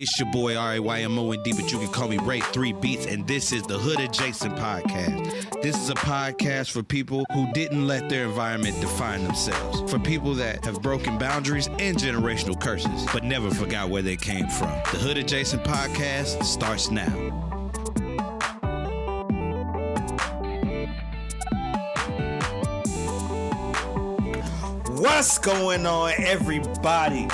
It's your boy RAYMOND, but you can call me Ray 3 Beats, and this is the Hood Adjacent Podcast. This is a podcast for people who didn't let their environment define themselves, for people that have broken boundaries and generational curses, but never forgot where they came from. The Hood Adjacent Podcast starts now. What's going on, everybody?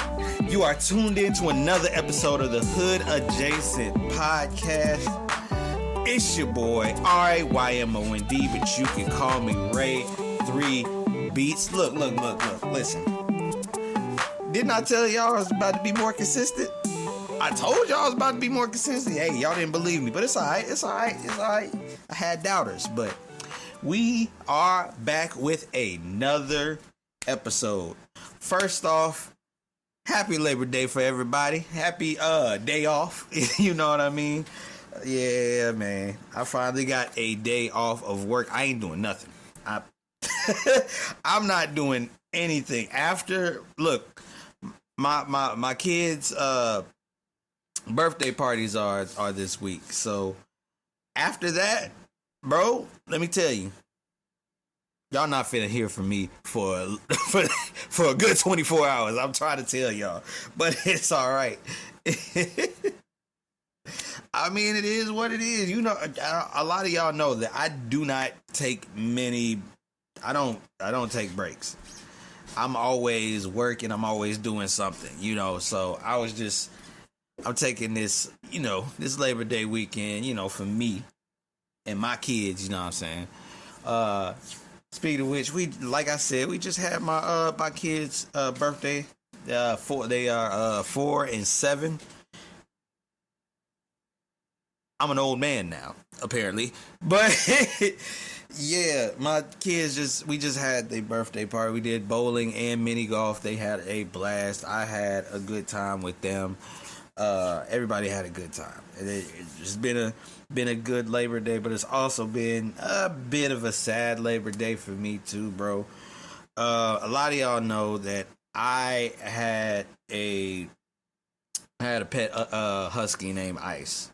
You are tuned in to another episode of the Hood Adjacent Podcast. It's your boy, RAYMOND, but you can call me Ray 3 Beats. Look, listen. Didn't I tell y'all I was about to be more consistent? I told y'all I was about to be more consistent. Hey, y'all didn't believe me, but it's alright. I had doubters, but we are back with another episode. First off, happy Labor Day for everybody. Happy day off. You know what I mean? Yeah, man. I finally got a day off of work. I ain't doing nothing. I'm not doing anything. After, look, my kids' birthday parties are this week. So after that, bro, let me tell you, y'all not finna hear from me for a good 24 hours. I'm trying to tell y'all, but it's all right. I mean, it is what it is. You know, a lot of y'all know that I do not take many. I don't take breaks. I'm always working. I'm always doing something. You know, so I'm taking this. You know, this Labor Day weekend. You know, for me and my kids. You know what I'm saying? Speaking of which, like I said, we just had my kids' birthday. They are 4 and 7. I'm an old man now, apparently, but yeah, my kids we just had their birthday party. We did bowling and mini golf. They had a blast. I had a good time with them. Everybody had a good time. It's been a good Labor Day, but it's also been a bit of a sad Labor Day for me too, bro. A lot of y'all know that I had a pet husky named Ice.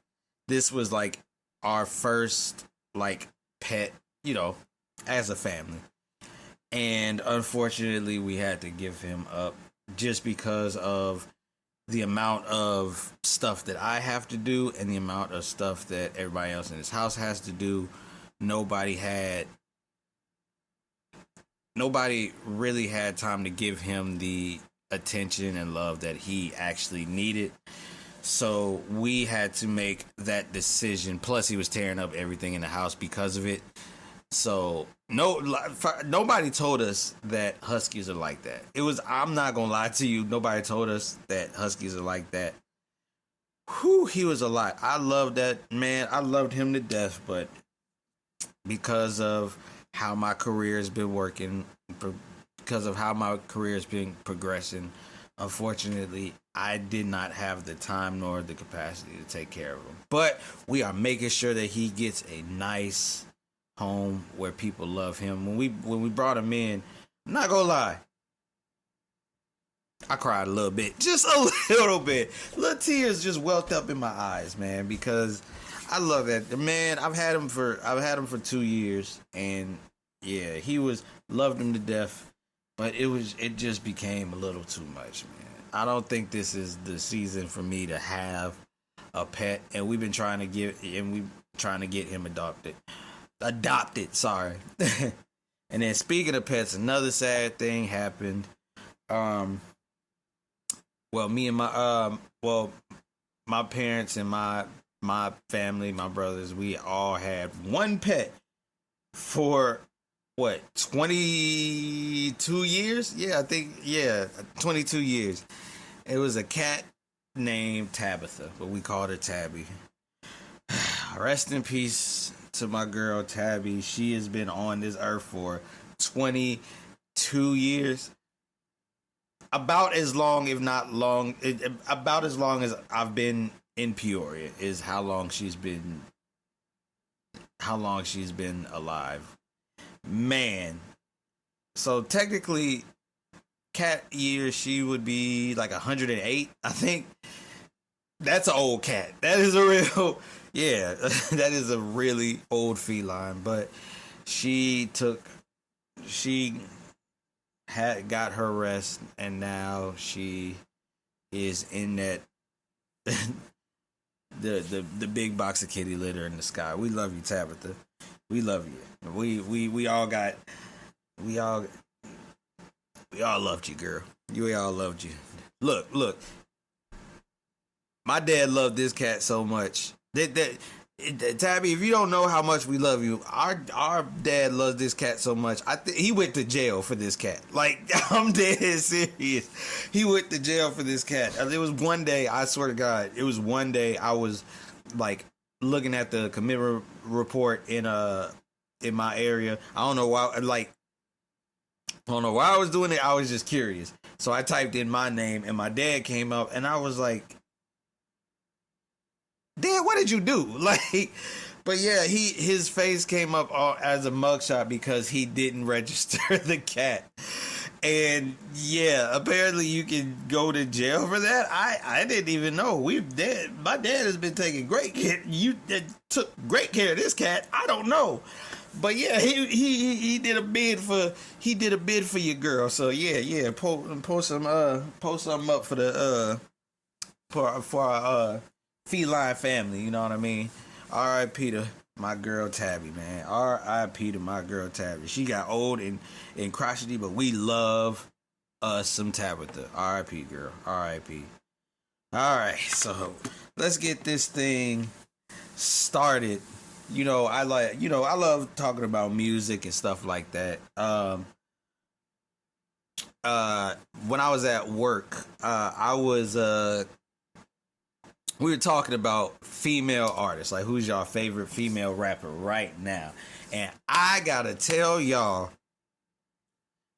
This was like our first like pet, you know, as a family. And unfortunately, we had to give him up just because of the amount of stuff that I have to do and the amount of stuff that everybody else in this house has to do. Nobody really had time to give him the attention and love that he actually needed. So we had to make that decision. Plus, he was tearing up everything in the house because of it. So nobody told us that huskies are like that. I'm not gonna lie to you, nobody told us that huskies are like that. Whew, he was a lot. I loved that man. I loved him to death, but because of how my career has been working, because of how my career has been progressing, unfortunately, I did not have the time nor the capacity to take care of him. But we are making sure that he gets a nice home where people love him. When we brought him in, I'm not gonna lie, I cried a little bit, just a little bit. Little tears just welled up in my eyes, man, because I love that man. I've had him for 2 years, and yeah, loved him to death, but it just became a little too much, man. I don't think this is the season for me to have a pet, and we've been trying to get him adopted, sorry. And then speaking of pets, another sad thing happened. Me and my parents and my family, my brothers, we all had one pet for 22 years? Yeah, I think 22 years. It was a cat named Tabitha, but we called her Tabby. Rest in peace to my girl Tabby. She has been on this earth for 22 years. About as long, if not long, about as long as I've been in Peoria is how long she's been alive. Man. So technically, cat years, she would be like 108, I think. That's an old cat. That is a real, yeah, that is a really old feline. But she took, she had got her rest, and now she is in that the big box of kitty litter in the sky. We love you, Tabitha. We love you. We all got we all we all loved you, girl. We all loved you. Look, my dad loved this cat so much. Tabby, if you don't know how much we love you, our dad loves this cat so much. He went to jail for this cat. Like, I'm dead serious. He went to jail for this cat. It was one day, I swear to God, it was one day I was like looking at the commitment report in my area. I don't know why. I don't know why I was doing it. I was just curious. So I typed in my name, and my dad came up, and I was like, Dad, what did you do? Like, but yeah, his face came up as a mugshot because he didn't register the cat. And yeah, apparently you can go to jail for that. I didn't even know. My dad has been taking great care. You took great care of this cat. I don't know. But yeah, he did a bid for your girl. So yeah, post some up for the for our feline family. You know what I mean? R.I.P. to my girl Tabby, man. R.I.P. to my girl Tabby. She got old and crotchety, but we love us some Tabitha. R.I.P. girl. R.I.P. All right, so let's get this thing started. I love talking about music and stuff like that. When I was at work, we were talking about female artists, like who's your favorite female rapper right now. And I gotta tell y'all,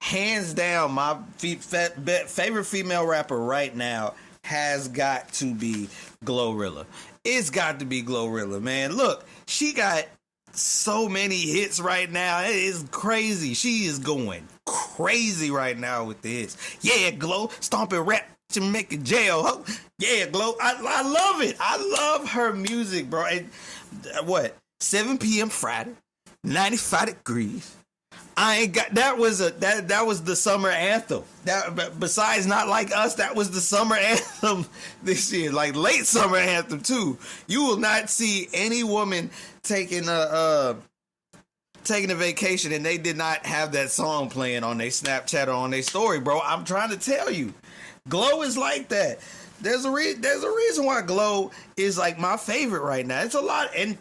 hands down, my favorite female rapper right now has got to be Glorilla. It's got to be Glorilla, man. Look, she got so many hits right now. It is crazy. She is going crazy right now with the hits. Yeah, Glow, stomping rap to make a jail. Oh, yeah, Glow. I love it. I love her music, bro. And what? 7 p.m. Friday, 95 degrees. I ain't got that was the summer anthem. That besides Not Like Us, that was the summer anthem this year, like late summer anthem too. You will not see any woman taking a vacation and they did not have that song playing on their Snapchat or on their story, bro. I'm trying to tell you, Glow is like that. There's a reason why Glow is like my favorite right now. It's a lot, and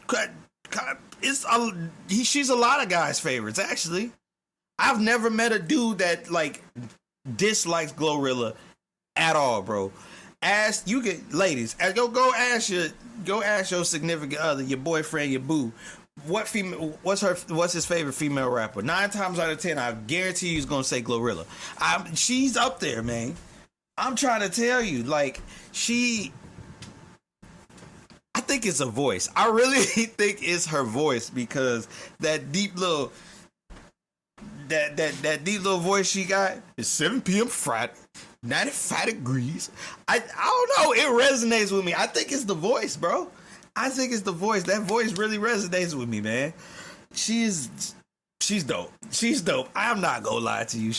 she's a lot of guys' favorites actually. I've never met a dude that like dislikes Glorilla at all, bro. Ladies, go ask your significant other, your boyfriend, your boo, what's his favorite female rapper. 9 times out of 10, I guarantee you he's gonna say Glorilla. She's up there, man. I'm trying to tell you, like, I think it's a voice. I really think it's her voice because that deep little voice she got is 7 p.m. Friday, 95 degrees. I don't know. It resonates with me. I think it's the voice, bro. I think it's the voice. That voice really resonates with me, man. She's dope. She's dope. I'm not gonna lie to you.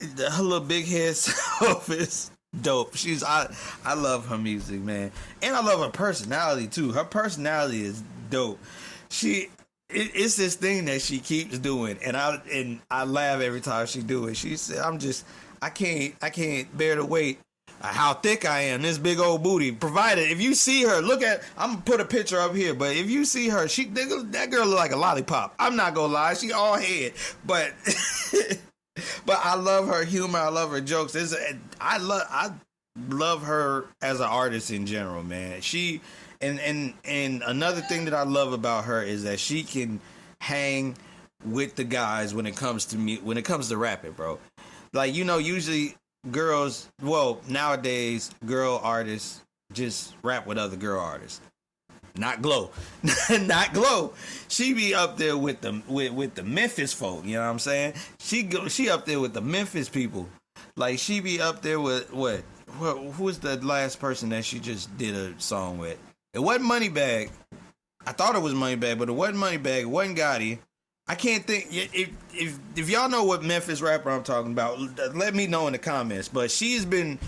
Her little big head self is dope. I love her music, man, and I love her personality too. Her personality is dope. It's this thing that she keeps doing, and I laugh every time she do it. She said, I can't bear to wait. How thick I am, this big old booty. Provided if you see her, I'm gonna put a picture up here. But if you see her, that girl look like a lollipop. I'm not gonna lie, she all head, but. But I love her humor. I love her jokes. I love her as an artist in general, man. And another thing that I love about her is that she can hang with the guys when it comes to rapping, bro. Like, usually nowadays girl artists just rap with other girl artists. Not Glow. Not Glow. She be up there with the Memphis folk, you know what I'm saying? She up there with the Memphis people. Like, she be up there with what? well, who was the last person that she just did a song with? It wasn't Moneybag. I thought it was Moneybag, but it wasn't Moneybag. It wasn't Gotti. I can't think. If y'all know what Memphis rapper I'm talking about, let me know in the comments. But she's been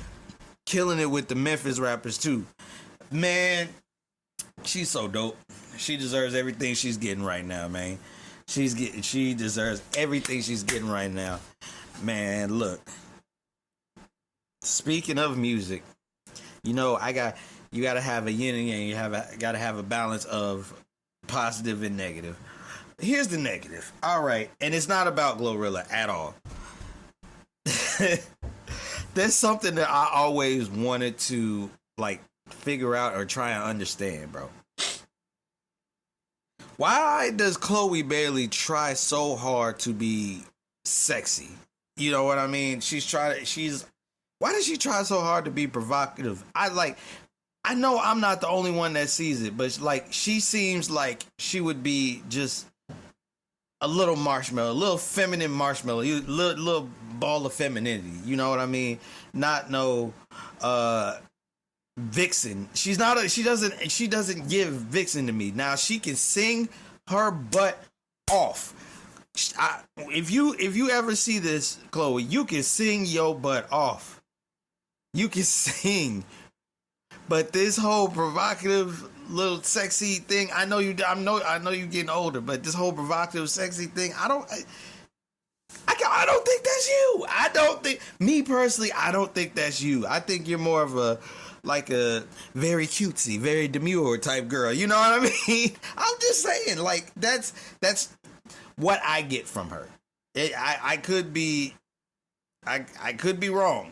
killing it with the Memphis rappers too. Man, she's so dope. She deserves everything she's getting right now, man. She deserves everything she's getting right now. Man, look. Speaking of music, you know, you gotta have a yin and yang. Gotta have a balance of positive and negative. Here's the negative. All right, and it's not about Glorilla at all. There's something that I always wanted to like figure out or try and understand, bro. Why does Chloe Bailey try so hard to be sexy? You know what I mean? Why does she try so hard to be provocative? I know I'm not the only one that sees it, but like she seems like she would be just a little marshmallow, a little feminine marshmallow, little ball of femininity. You know what I mean? Not no vixen. She doesn't give vixen to me. Now she can sing her butt off. If you ever see this, Chloe, you can sing your butt off. You can sing. But this whole provocative little sexy thing, I know you're getting older, but this whole provocative sexy thing, I don't think that's you. Me personally, I don't think that's you. I think you're more of a very cutesy, very demure type girl. You know what I mean? I'm just saying, like that's what I get from her. I could be wrong.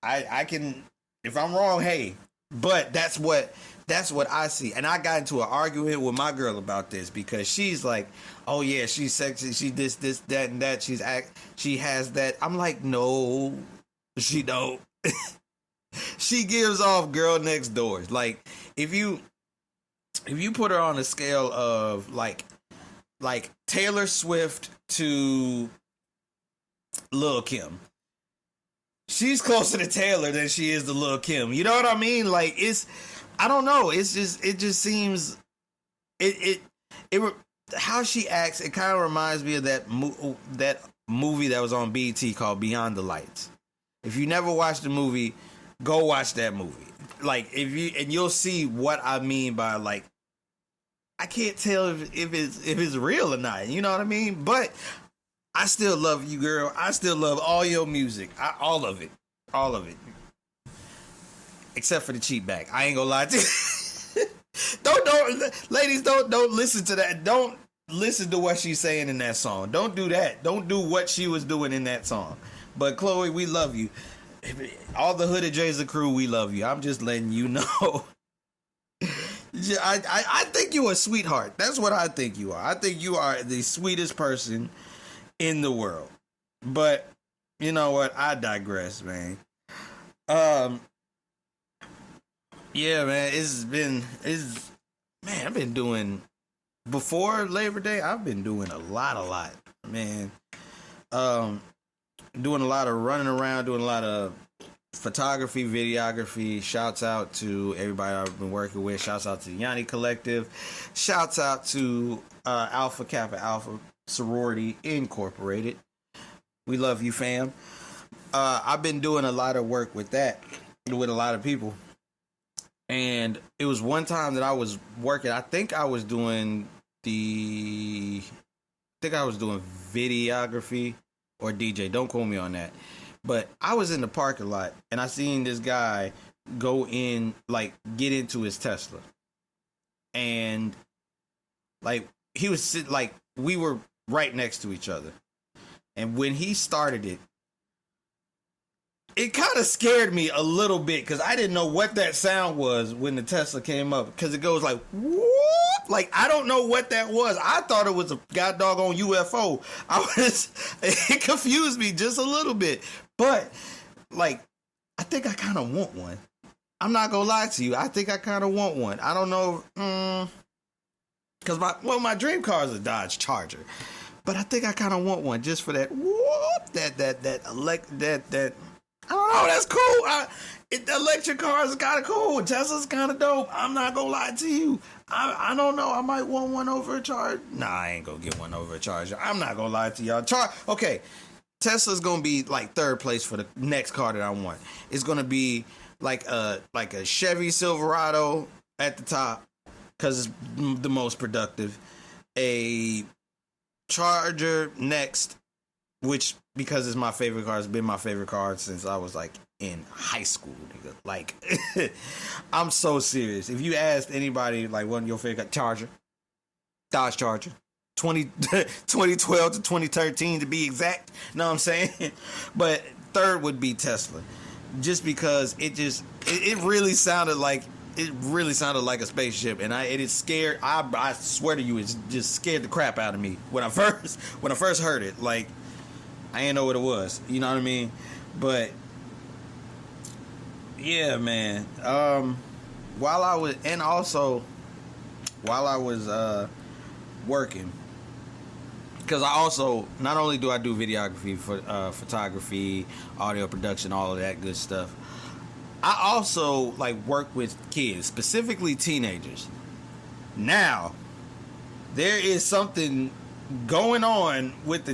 I can, if I'm wrong, hey, but that's what I see. And I got into an argument with my girl about this because she's like, oh yeah, she's sexy, she this, that, and that, she has that. I'm like, no, she don't. She gives off girl next door. Like, if you put her on a scale of like Taylor Swift to Lil' Kim, she's closer to Taylor than she is to Lil' Kim. You know what I mean? Like, I don't know. It just seems how she acts. It kind of reminds me of that movie that was on BET called Beyond the Lights. If you never watched the movie, go watch that movie. Like, you'll see what I mean by, like, I can't tell if it's real or not. You know what I mean? But I still love you, girl. I still love all your music. All of it. Except for the cheap back. I ain't gonna lie to you. Ladies, don't listen to that. Don't listen to what she's saying in that song. Don't do that. Don't do what she was doing in that song. But Chloe, we love you. All the Hooded Jason crew, we love you. I'm just letting you know. I think you're a sweetheart. That's what I think you are. I think you are the sweetest person in the world. But you know what? I digress, man. Yeah, man. I've been doing, before Labor Day, I've been doing a lot, man. Doing a lot of running around, doing a lot of photography, videography. Shouts out to everybody I've been working with. Shouts out to the Yanni Collective. Shouts out to Alpha Kappa Alpha Sorority Incorporated. We love you, fam. I've been doing a lot of work with that, with a lot of people. And it was one time that I was working. I think I was doing videography or DJ. Don't quote me on that. But I was in the parking lot and I seen this guy go in, like, get into his Tesla. And like, he was sitting, like, we were right next to each other. And when he started it, it kind of scared me a little bit because I didn't know what that sound was when the Tesla came up, because it goes like, whoop! Like, I don't know what that was. I thought it was a god doggone UFO. It confused me just a little bit. But, like, I think I kind of want one. I'm not gonna lie to you. I think I kind of want one. I don't know, because my dream car is a Dodge Charger, but I think I kind of want one just for that whoop, that I don't know. That's cool. The electric cars is kind of cool. Tesla's kind of dope. I'm not gonna lie to you. I don't know. I might want one over a charge. Nah, I ain't gonna get one over a charger. I'm not gonna lie to y'all. Okay, Tesla's gonna be like third place for the next car that I want. It's gonna be like a Chevy Silverado at the top because it's the most productive. A Charger next, which because it's my favorite car, it's been my favorite car since I was like in high school, nigga. Like, I'm so serious. If you asked anybody, like, what your favorite Charger, Dodge Charger, 2012 to 2013 to be exact, know what I'm saying? But third would be Tesla, just because it really sounded like a spaceship, and it scared. I swear to you, it just scared the crap out of me when I first heard it. Like, I didn't know what it was. You know what I mean? But yeah, man. While I was working, because I also, not only do I do videography, for photography, audio production, all of that good stuff, I also like work with kids, specifically teenagers. Now, there is something going on with the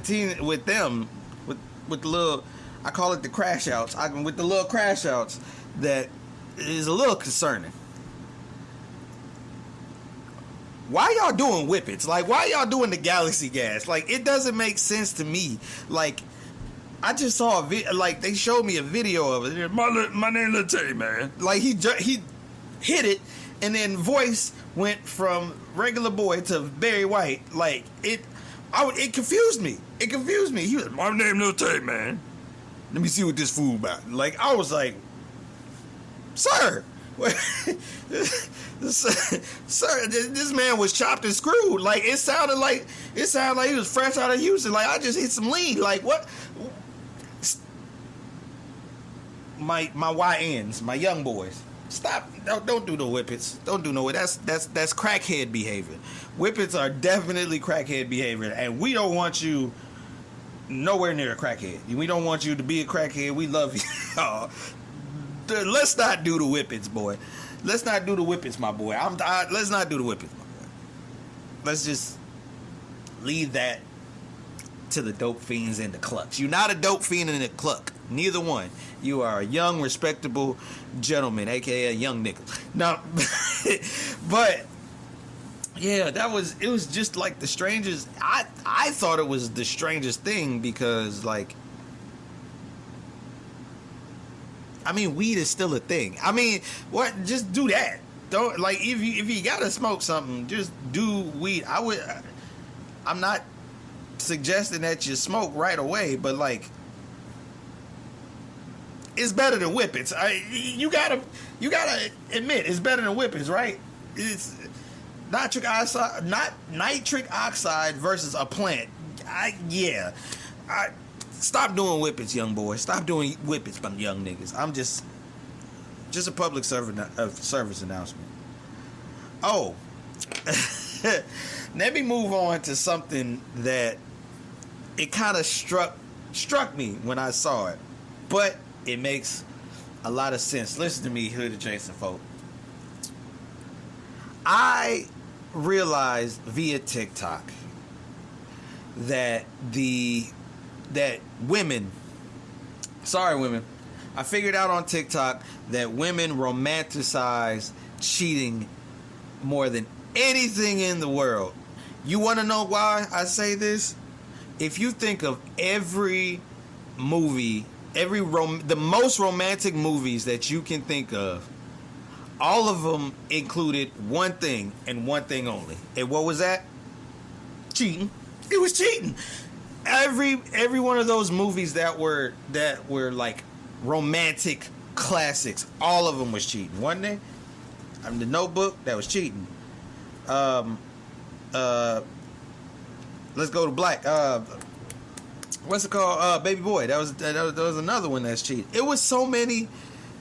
little, I call it the crash outs. With the little crash outs that is a little concerning. Why y'all doing whippets? Like, why y'all doing the galaxy gas? Like, it doesn't make sense to me. Like, I just saw a video, like, they showed me a video of it. My name Lil Tay, man. Like, he hit it, and then voice went from regular boy to Barry White. Like, it confused me. It confused me. He was, my name Lil Tay, man. Let me see what this fool about. Like, I was like, sir, sir, this man was chopped and screwed. Like, it sounded like he was fresh out of Houston. Like, I just hit some lean. Like, what? My YNs, my young boys, stop! Don't do the whippets. Don't do no. That's crackhead behavior. Whippets are definitely crackhead behavior, and we don't want you nowhere near a crackhead. We don't want you to be a crackhead. We love you. Let's not do the whippets, boy. Let's not do the whippets, my boy. Let's not do the whippets, my boy. Let's just leave that to the dope fiends and the clucks. You're not a dope fiend and a cluck. Neither one. You are a young, respectable gentleman, aka a young nigga. Now, but yeah, it was just like the strangest. I thought it was the strangest thing because, like, I mean, weed is still a thing. I mean, what? Just do that. Don't, like, if you gotta smoke something, just do weed. I'm not suggesting that you smoke right away, but, like, it's better than whippets. You gotta admit it's better than whippets, right? It's nitric oxide versus a plant. Stop doing whippets, young boy. Stop doing whippets, young niggas. I'm just a public service announcement. Oh, let me move on to something that it kind of struck me when I saw it, but it makes a lot of sense. Listen to me, hood adjacent folk. I realized via TikTok that women, I figured out on TikTok that women romanticize cheating more than anything in the world. You want to know why I say this? If you think of every movie, the most romantic movies that you can think of, all of them included one thing and one thing only. And what was that? Cheating. It was cheating. Every one of those movies that were like romantic classics, all of them was cheating, wasn't they? I mean, The Notebook, that was cheating. Let's go to Black. What's it called? Baby Boy. That was another one that's cheating. It was so many.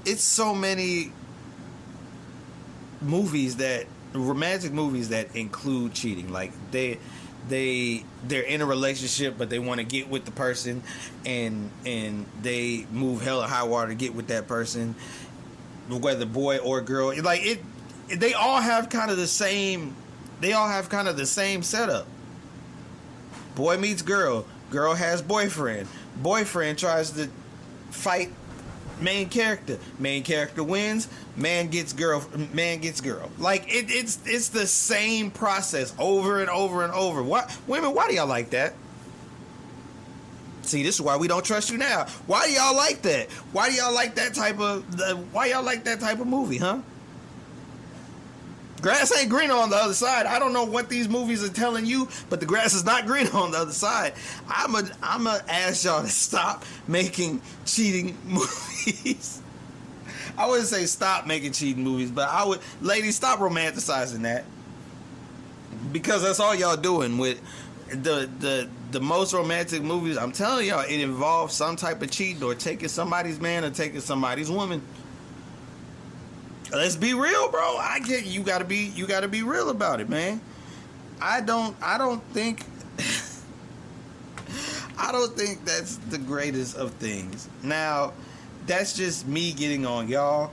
It's so many movies romantic movies that include cheating. Like they're in a relationship, but they want to get with the person, and they move hell or high water to get with that person, whether boy or girl. Like it, they all have kind of the same. They all have kind of the same setup. Boy meets girl. Girl has boyfriend. Boyfriend tries to fight main character. Main character wins. Man gets girl. Man gets girl. Like it's the same process over and over and over. What women? Why do y'all like that? See, this is why we don't trust you now. Why do y'all like that? Why do y'all like that type of? Why y'all like that type of movie, huh? Grass ain't green on the other side. I don't know what these movies are telling you, but the grass is not green on the other side. I'ma ask y'all to stop making cheating movies. I wouldn't say stop making cheating movies, but I would, ladies, stop romanticizing that, because that's all y'all doing with the most romantic movies. I'm telling y'all, it involves some type of cheating or taking somebody's man or taking somebody's woman. Let's be real, bro. I get you gotta be real about it, man. I don't think I don't think that's the greatest of things. Now, that's just me getting on y'all,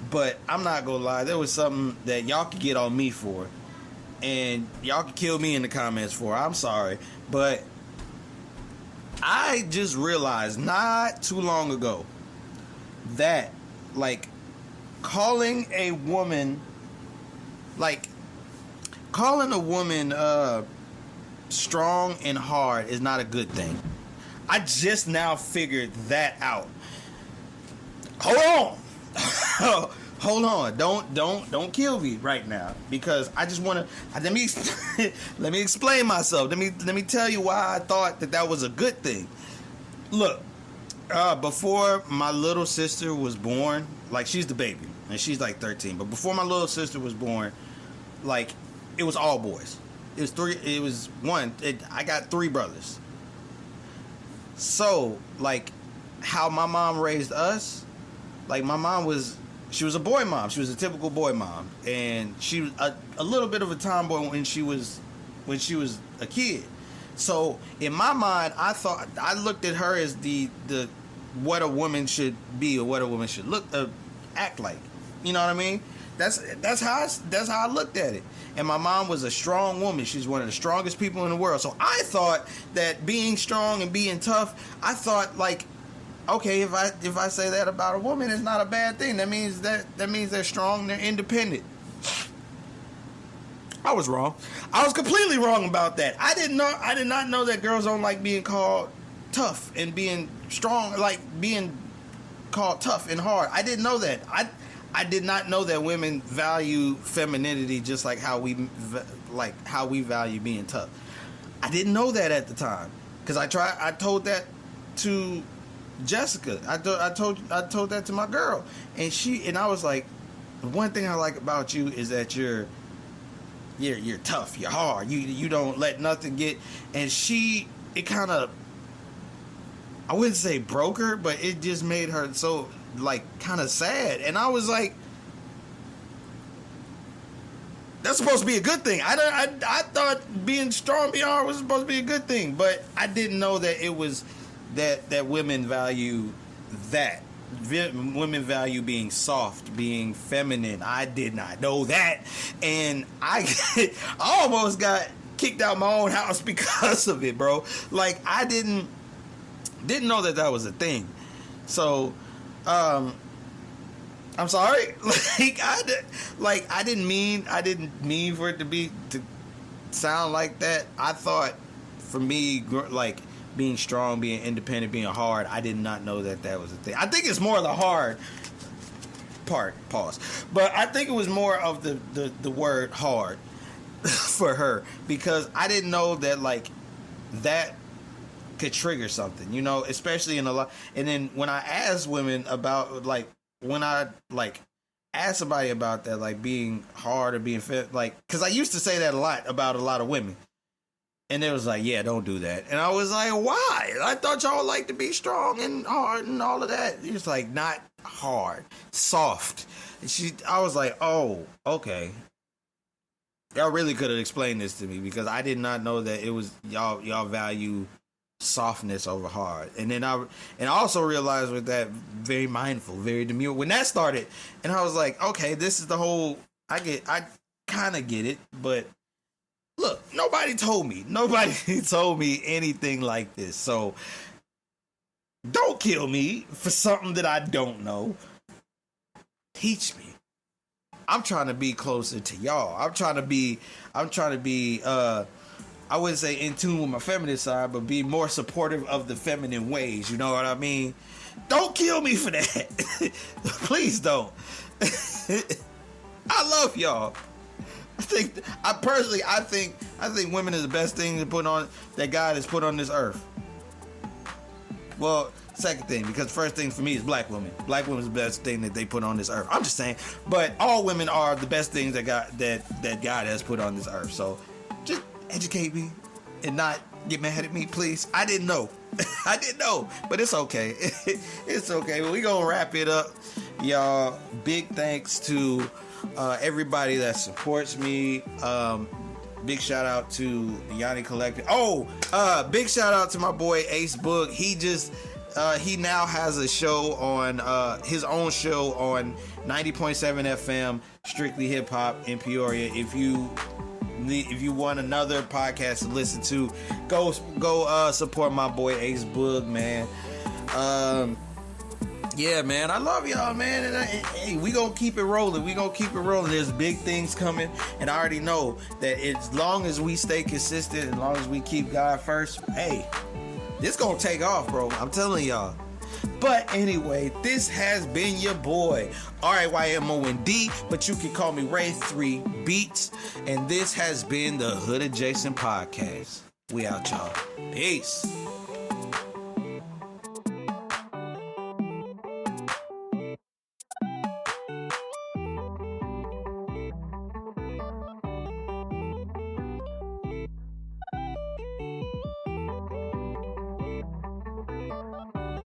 but I'm not gonna lie, there was something that y'all could get on me for, and y'all could kill me in the comments for. I'm sorry, but I just realized not too long ago that, like, calling a woman strong and hard is not a good thing. I just now figured that out. Hold on. Hold on. Don't kill me right now, because I just want to let me explain myself. Let me tell you why I thought that was a good thing. Look, before my little sister was born, like, she's the baby and she's like 13, but before my little sister was born, like, it was all boys. I got 3 brothers. So, like, how my mom raised us, like, my mom she was a boy mom. She was a typical boy mom, and she was a little bit of a tomboy when she was a kid. So in my mind, I looked at her as the what a woman should be, or what a woman should act like. You know what I mean? That's how I looked at it. And my mom was a strong woman. She's one of the strongest people in the world. So I thought that being strong and being tough, I thought, like, okay, if I say that about a woman, it's not a bad thing. That means they're strong, they're independent. I was wrong. I was completely wrong about that. I did not know that girls don't like being called tough and being strong, like being called tough and hard. I didn't know that. I did not know that women value femininity just like how we value being tough. I didn't know that at the time, because I told that to Jessica. I told that to my girl, and I was like, one thing I like about you is that you're tough, you're hard, you don't let nothing get. And it kind of, I wouldn't say broke her, but it just made her so, like, kind of sad. And I was like, that's supposed to be a good thing. I thought being strong, being hard was supposed to be a good thing, but I didn't know that it was that women value that. Women value being soft, being feminine. I did not know that, and I almost got kicked out my own house because of it, bro. Like, I didn't know that was a thing. So, I'm sorry. I didn't mean for it to sound like that. I thought, for me, like, being strong, being independent, being hard, I did not know that was a thing. I think it's more of the hard part, pause. But I think it was more of the word hard for her, because I didn't know that, like, that could trigger something, you know, especially in a lot. And then when I asked women about, like, when I, like, asked somebody about that, like, being hard or being fit, like, because I used to say that a lot about a lot of women. And they was like, yeah, don't do that. And I was like, why? I thought y'all like to be strong and hard and all of that. He was like, not hard, soft. And I was like, oh, okay. Y'all really could have explained this to me, because I did not know that it was y'all value softness over hard. And then I also realized with that, very mindful, very demure when that started, and I was like, okay, this is the whole. I kind of get it, but look, nobody told me anything like this. So don't kill me for something that I don't know. Teach me. I'm trying to be closer to y'all. I'm trying to be I wouldn't say in tune with my feminine side, but be more supportive of the feminine ways. You know what I mean? Don't kill me for that. Please don't. I love y'all. I think women is the best thing to put on, that God has put on this earth. Well, second thing, because first thing for me is black women. Black women is the best thing that they put on this earth. I'm just saying, but all women are the best things that God has put on this earth. So just educate me and not get mad at me, please. I didn't know. But it's okay. It's okay. Well, we gonna wrap it up, y'all. Big thanks to everybody that supports me. Big shout out to the Yanni Collective. Big shout out to my boy Ace Book. He now has a show on his own show on 90.7 FM, Strictly Hip Hop in Peoria. If you want another podcast to listen to, go support my boy Ace Boog, man. Yeah, man, I love y'all, man. And hey, we gonna keep it rolling. There's big things coming, and I already know that as long as we stay consistent, as long as we keep God first, hey, this gonna take off, bro. I'm telling y'all. But anyway, this has been your boy RAYMOND, but you can call me Ray3 Beats, and this has been the Hood Adjacent Podcast. We out, y'all. Peace.